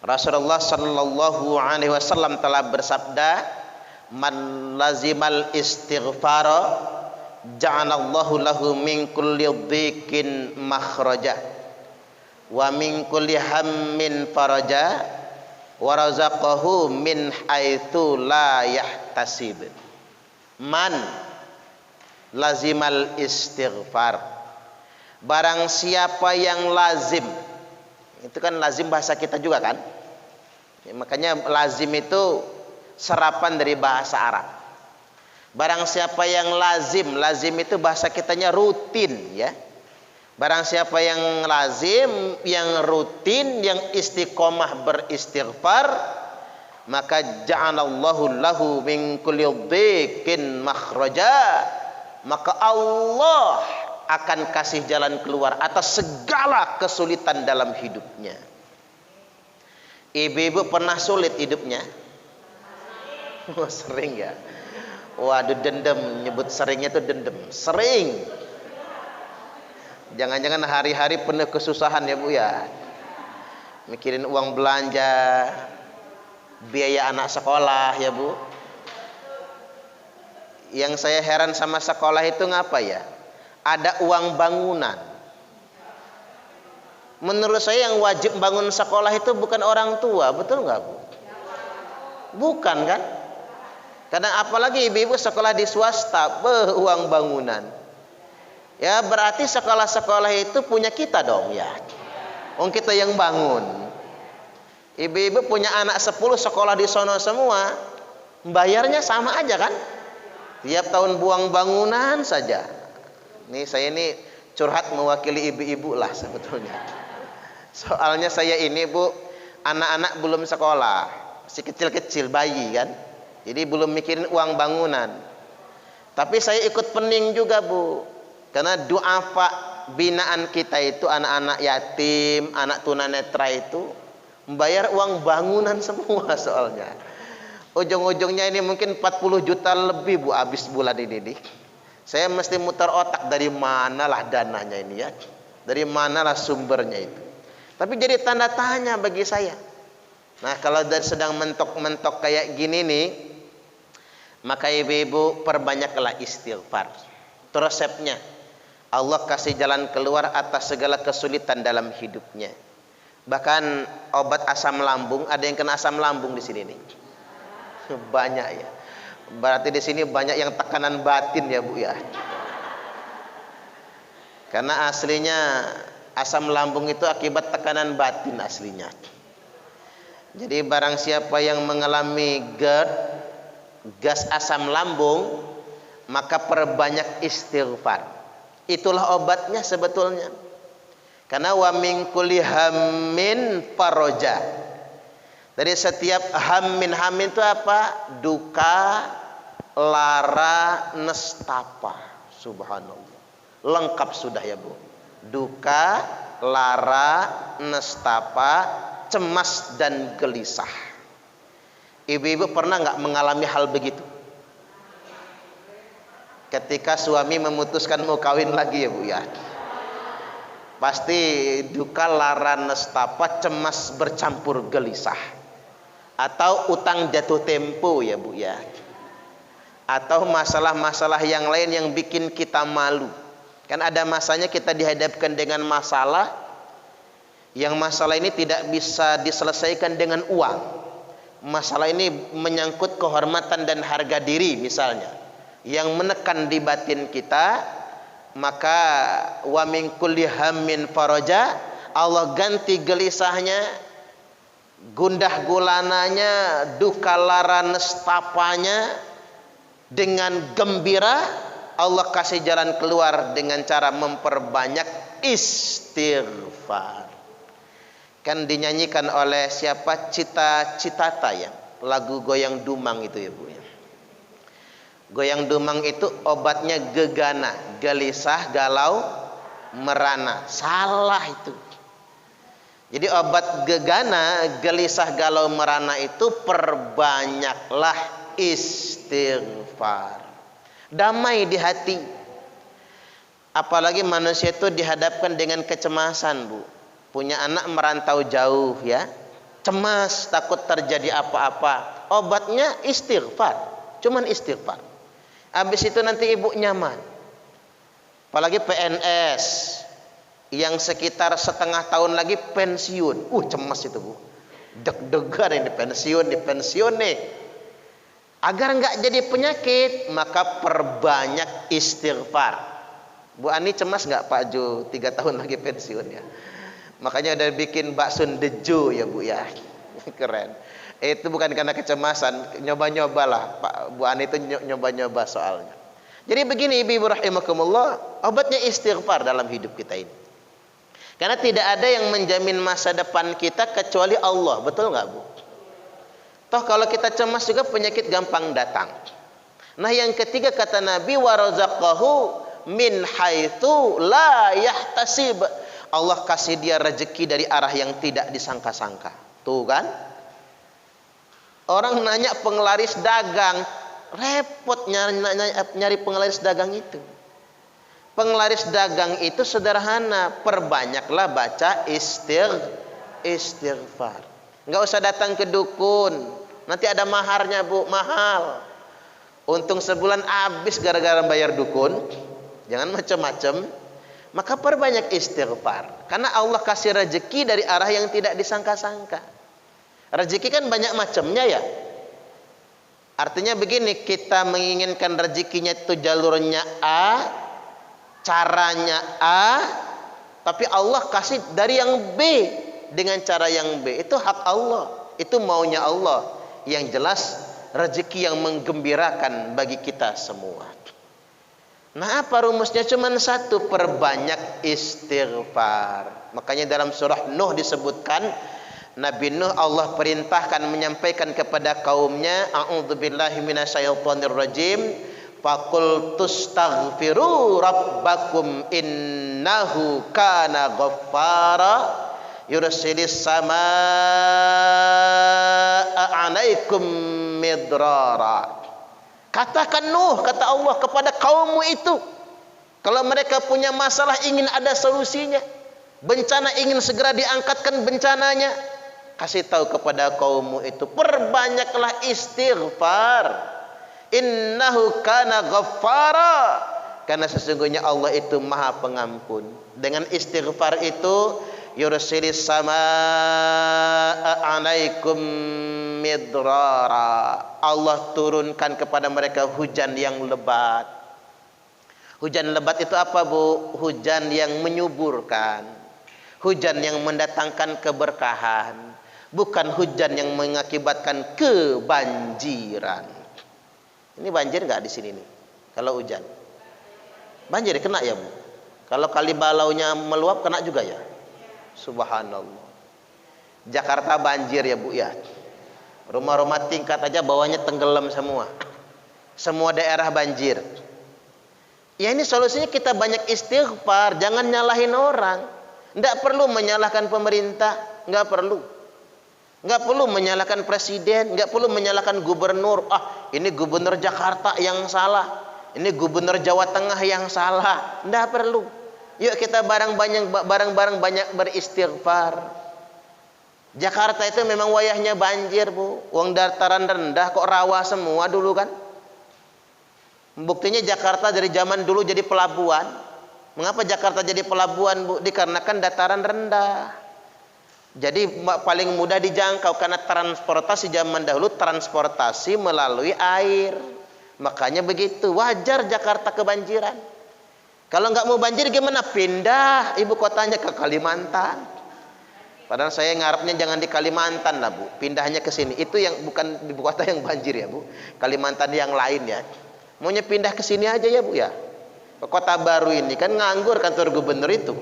Rasulullah sallallahu alaihi wasallam telah bersabda, "Man lazimal istighfara ja'alallahu lahu min kulli dhiqin makhraja wa min kulli hammin faraja wa razaqahu min haitsu la yahtasib." Man lazimal istighfar, barang siapa yang lazim. Itu kan lazim bahasa kita juga kan ya, makanya lazim itu serapan dari bahasa Arab. Barang siapa yang lazim, lazim itu bahasa kitanya rutin ya. Barang siapa yang lazim, yang rutin, yang istiqomah beristighfar, maka ja'alallahu lahu min kulli dhiqin makhraja, maka Allah akan kasih jalan keluar atas segala kesulitan dalam hidupnya. Ibu-ibu pernah sulit hidupnya? Oh, sering ya. Waduh, dendam, nyebut seringnya itu dendam, sering. Jangan-jangan hari-hari penuh kesusahan ya Bu ya. Mikirin uang belanja, biaya anak sekolah ya Bu. Yang saya heran sama sekolah itu ngapa ya? Ada uang bangunan. Menurut saya yang wajib bangun sekolah itu bukan orang tua, betul nggak Bu? Bukan kan? Karena apalagi ibu-ibu sekolah di swasta, uang bangunan. Ya berarti sekolah-sekolah itu punya kita dong ya. Kita yang bangun. Ibu-ibu punya anak 10 sekolah di sono semua, bayarnya sama aja kan? Tiap tahun buang bangunan saja. Nih saya ini curhat mewakili ibu-ibu lah sebetulnya. Soalnya saya ini Bu, anak-anak belum sekolah, masih kecil-kecil, bayi kan. Jadi belum mikirin uang bangunan. Tapi saya ikut pening juga Bu. Karena duafa binaan kita itu anak-anak yatim, anak tunanetra itu membayar uang bangunan semua soalnya. Ujung-ujungnya ini mungkin 40 juta lebih Bu habis bulan ini nih. Saya mesti muter otak dari manalah dananya ini ya. Dari manalah sumbernya itu. Tapi jadi tanda tanya bagi saya. Nah, kalau sedang mentok-mentok kayak gini nih, maka ibu-ibu perbanyaklah istighfar. Itu resepnya. Allah kasih jalan keluar atas segala kesulitan dalam hidupnya. Bahkan obat asam lambung, ada yang kena asam lambung di sini nih. Banyak ya. Berarti di sini banyak yang tekanan batin ya Bu ya. Karena aslinya asam lambung itu akibat tekanan batin aslinya. Jadi barang siapa yang mengalami GERD, gas asam lambung, maka perbanyak istighfar. Itulah obatnya sebetulnya. Karena wa min kulli hammin faraja. Dari setiap hammin itu apa? Duka, lara, nestapa. Subhanallah. Lengkap sudah ya Bu. Duka, lara, nestapa, cemas dan gelisah. Ibu-ibu pernah nggak mengalami hal begitu? Ketika suami memutuskan mau kawin lagi ya Bu ya. Pasti duka, lara, nestapa, cemas bercampur gelisah. Atau utang jatuh tempo ya Bu ya. Atau masalah-masalah yang lain yang bikin kita malu. Kan ada masanya kita dihadapkan dengan masalah, yang masalah ini tidak bisa diselesaikan dengan uang. Masalah ini menyangkut kehormatan dan harga diri misalnya, yang menekan di batin kita. Maka wa min kulli hammin faraja, Allah ganti gelisahnya, gundah gulananya, duka lara nestapanya dengan gembira. Allah kasih jalan keluar dengan cara memperbanyak istighfar. Kan dinyanyikan oleh siapa? Cita-Citata ya, lagu Goyang Dumang itu ya Bu ya. Goyang Dumang itu obatnya gegana, gelisah, galau, merana. Salah itu. Jadi obat gegana, gelisah, galau, merana itu perbanyaklah istighfar. Damai di hati. Apalagi manusia itu dihadapkan dengan kecemasan Bu. Punya anak merantau jauh ya. cemas, takut terjadi apa-apa. Obatnya istighfar. Cuman istighfar. Habis itu nanti ibu nyaman. Apalagi PNS yang sekitar setengah tahun lagi pensiun. Cemas itu, Bu. Deg-degan ini pensiun nih. Agar enggak jadi penyakit, maka perbanyak istighfar. Bu Ani cemas enggak Pak Jo 3 tahun lagi pensiun ya? Makanya udah bikin bakso dejo ya Bu ya. Keren. Itu bukan karena kecemasan, nyoba-nyobalah Pak Bu Ani itu nyoba-nyoba soalnya. Jadi begini Ibu rahimakumullah, obatnya istighfar dalam hidup kita ini. Karena tidak ada yang menjamin masa depan kita kecuali Allah, betul nggak Bu? Toh kalau kita cemas juga penyakit gampang datang. Nah yang ketiga kata Nabi warazaqahu min haitsu la yahtasib. Allah kasih dia rezeki dari arah yang tidak disangka-sangka. Tuh kan? Orang nanya penglaris dagang, repot nyari penglaris dagang itu. Penglaris dagang itu sederhana, perbanyaklah baca istighfar. Enggak usah datang ke dukun. Nanti ada maharnya, Bu, mahal. Untung sebulan habis gara-gara bayar dukun. Jangan macam-macam. Maka perbanyak istighfar. Karena Allah kasih rezeki dari arah yang tidak disangka-sangka. Rezeki kan banyak macamnya ya. Artinya begini, kita menginginkan rezekinya itu jalurnya A, caranya A, tapi Allah kasih dari yang B dengan cara yang B. Itu hak Allah, itu maunya Allah. Yang jelas rezeki yang menggembirakan bagi kita semua. Nah apa rumusnya? Cuman satu, perbanyak istighfar. Makanya dalam surah Nuh disebutkan, Nabi Nuh Allah perintahkan menyampaikan kepada kaumnya, a'udzubillahi minasyaitonirrajim, faqul tustaghfiru rabbakum innahu kana ghaffara yursilis samaa 'alaikum midrara. Katakan Nuh, kata Allah kepada kaummu itu, kalau mereka punya masalah ingin ada solusinya, bencana ingin segera diangkatkan bencananya, kasih tahu kepada kaummu itu, perbanyaklah istighfar. Innahu kana ghaffara, karena sesungguhnya Allah itu maha pengampun. Dengan istighfar itu yursilis samaa 'alaikum midrara. Allah turunkan kepada mereka hujan yang lebat. Hujan lebat itu apa, Bu? Hujan yang menyuburkan. Hujan yang mendatangkan keberkahan. Bukan hujan yang mengakibatkan kebanjiran. Ini banjir nggak di sini nih? Kalau hujan, banjir kena ya, Bu? Kalau kali balaunya meluap kena juga ya? Subhanallah. Jakarta banjir ya, Bu ya. Rumah-rumah tingkat aja bawahnya tenggelam semua. Semua daerah banjir. Ya ini solusinya kita banyak istighfar, jangan nyalahin orang. Enggak perlu menyalahkan pemerintah, enggak perlu. Enggak perlu menyalahkan presiden, enggak perlu menyalahkan gubernur. Ini gubernur Jakarta yang salah. Ini gubernur Jawa Tengah yang salah. Enggak perlu. Yuk kita bareng-bareng banyak beristighfar. Jakarta itu memang wayahnya banjir, Bu. Wong dataran rendah kok rawa semua dulu kan. Buktinya Jakarta dari zaman dulu jadi pelabuhan. Mengapa Jakarta jadi pelabuhan, Bu? Dikarenakan dataran rendah. Jadi paling mudah dijangkau karena transportasi zaman dahulu transportasi melalui air. Makanya begitu, wajar Jakarta kebanjiran. Kalau nggak mau banjir gimana? Pindah ibu kotanya ke Kalimantan. Padahal saya ngarepnya jangan di Kalimantan lah, Bu. Pindahnya ke sini. Itu yang bukan ibu kota yang banjir ya, Bu. Kalimantan yang lain ya. Maunya pindah ke sini aja ya, Bu ya. Ke Kota Baru ini kan nganggur kantor gubernur itu.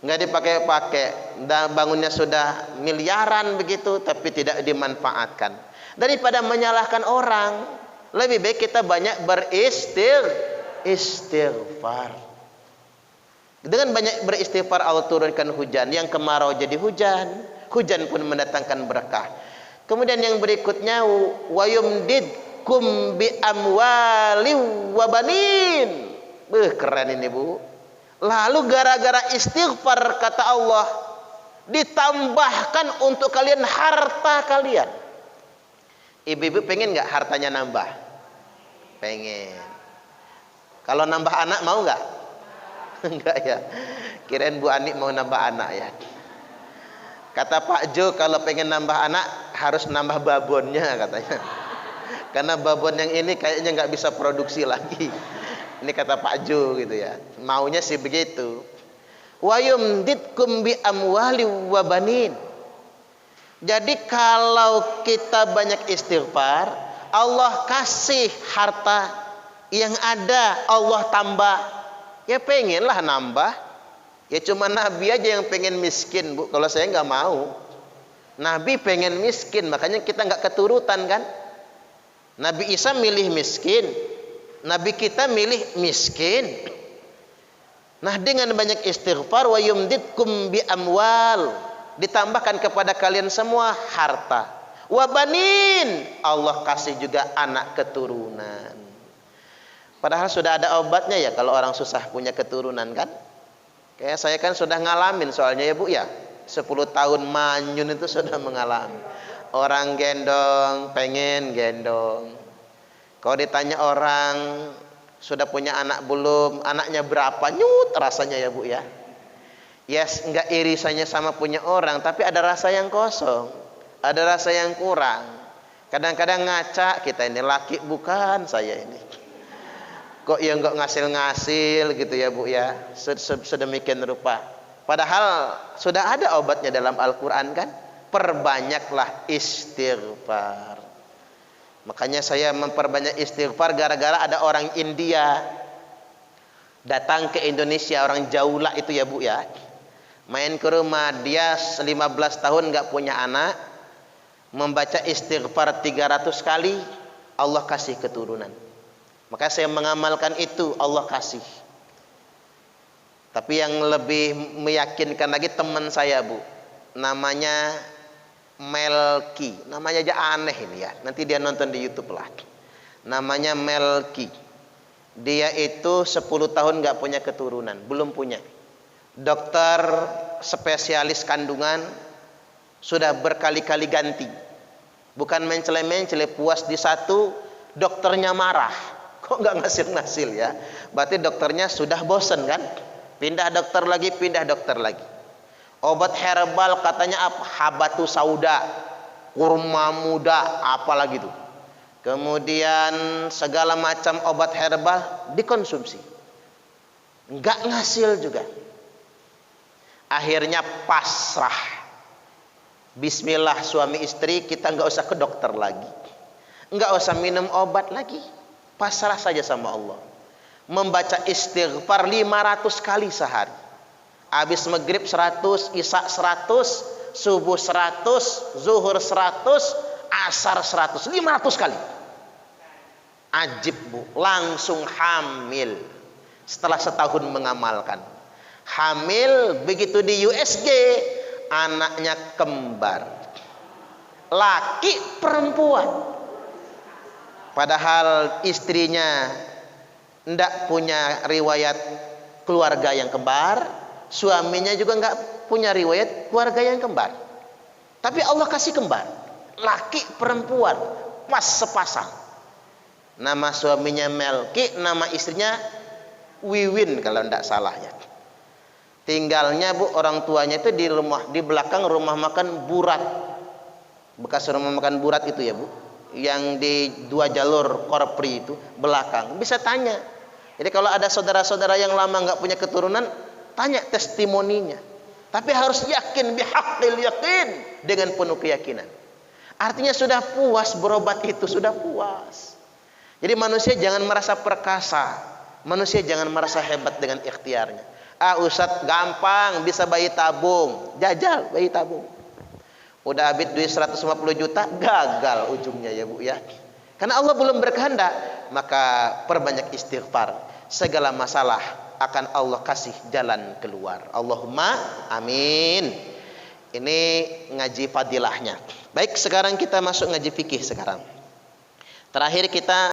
Nggak dipakai-pakai. Dan bangunnya sudah miliaran begitu, tapi tidak dimanfaatkan. Daripada menyalahkan orang, lebih baik kita banyak beristighfar. Dengan banyak beristighfar Allah turunkan hujan. Yang kemarau jadi hujan. Hujan pun mendatangkan berkah. Kemudian yang berikutnya, wa yumdidkum bi amwali wa banin. Keren ini, Bu. Lalu gara-gara istighfar kata Allah, Ditambahkan untuk kalian harta kalian. Ibu-ibu pengen nggak hartanya nambah? Pengen. Kalau nambah anak mau nggak? Enggak ya. Kirain Bu Ani mau nambah anak ya. Kata Pak Jo kalau pengen nambah anak harus nambah babonnya katanya. Karena babon yang ini kayaknya nggak bisa produksi lagi. Ini kata Pak Jo gitu ya. Maunya sih begitu. Wa yumditkum bi amwali wa banin. Jadi kalau kita banyak istighfar, Allah kasih harta yang ada, Allah tambah. Ya pengenlah nambah. Ya cuma Nabi aja yang pengen miskin, Bu. Kalau saya nggak mau. Nabi pengen miskin, makanya kita nggak keturutan kan. Nabi Isa milih miskin, Nabi kita milih miskin. Nah, dengan banyak istighfar, wa yumditkum bi amwal, ditambahkan kepada kalian semua harta. Wa banin, Allah kasih juga anak keturunan. Padahal sudah ada obatnya ya kalau orang susah punya keturunan kan. Kayak saya kan sudah ngalamin soalnya ya Bu ya. 10 tahun manyun itu sudah mengalami. Orang gendong, pengen gendong. Kalau ditanya orang sudah punya anak belum, anaknya berapa, nyut rasanya ya Bu ya. Yes, enggak irisannya sama punya orang, tapi ada rasa yang kosong, ada rasa yang kurang. Kadang-kadang ngaca, kita ini laki bukan saya ini. Kok ya enggak ngasil-ngasil gitu ya Bu ya, sedemikian rupa. Padahal sudah ada obatnya dalam Al-Quran kan. Perbanyaklah istighfar. Makanya saya memperbanyak istighfar gara-gara ada orang India datang ke Indonesia, orang Jaula itu ya Bu ya. Main ke rumah, dia 15 tahun nggak punya anak, membaca istighfar 300 kali, Allah kasih keturunan. Maka saya mengamalkan itu, Allah kasih. Tapi yang lebih meyakinkan lagi teman saya Bu, namanya Melki, namanya aja aneh ini ya. Nanti dia nonton di YouTube lah. Namanya Melki. Dia itu 10 tahun nggak punya keturunan, belum punya. Dokter spesialis kandungan sudah berkali-kali ganti. Bukan mencele-mencele, puas di satu, dokternya marah. Kok nggak ngasil-ngasil ya? Berarti dokternya sudah bosen kan? Pindah dokter lagi, pindah dokter lagi. Obat herbal katanya apa? Habatu sauda, kurma muda, apalagi itu. Kemudian segala macam obat herbal dikonsumsi. Enggak ngasil juga. Akhirnya pasrah. Bismillah suami istri, kita enggak usah ke dokter lagi. Enggak usah minum obat lagi. Pasrah saja sama Allah. Membaca istighfar 500 kali sehari. Habis maghrib 100, isya 100, subuh 100, zuhur 100, asar 100, 500 kali. Ajib Bu, langsung hamil. Setelah setahun mengamalkan. Hamil, begitu di USG, anaknya kembar. Laki perempuan. Padahal istrinya tidak punya riwayat keluarga yang kembar, suaminya juga nggak punya riwayat keluarga yang kembar. Tapi Allah kasih kembar, laki perempuan, pas sepasang. Nama suaminya Melki, nama istrinya Wiwin kalau tidak salah ya. Tinggalnya Bu, orang tuanya itu di rumah, di belakang rumah makan Burat, bekas rumah makan Burat itu ya Bu, yang di 2 jalur Korpri itu belakang. Bisa tanya. Jadi kalau ada saudara-saudara yang lama nggak punya keturunan, tanya testimoninya. Tapi harus yakin, bihaqqil yakin, dengan penuh keyakinan. Artinya sudah puas berobat itu, sudah puas. Jadi manusia jangan merasa perkasa, manusia jangan merasa hebat dengan ikhtiarnya. Ah Ustadz gampang bisa bayi tabung, jajal bayi tabung. Udah habis duit 150 juta, gagal ujungnya ya Bu ya. Karena Allah belum berkehendak, maka perbanyak istighfar. Segala masalah akan Allah kasih jalan keluar. Allahumma amin. Ini ngaji fadilahnya. Baik, sekarang kita masuk ngaji fikih sekarang. Terakhir kita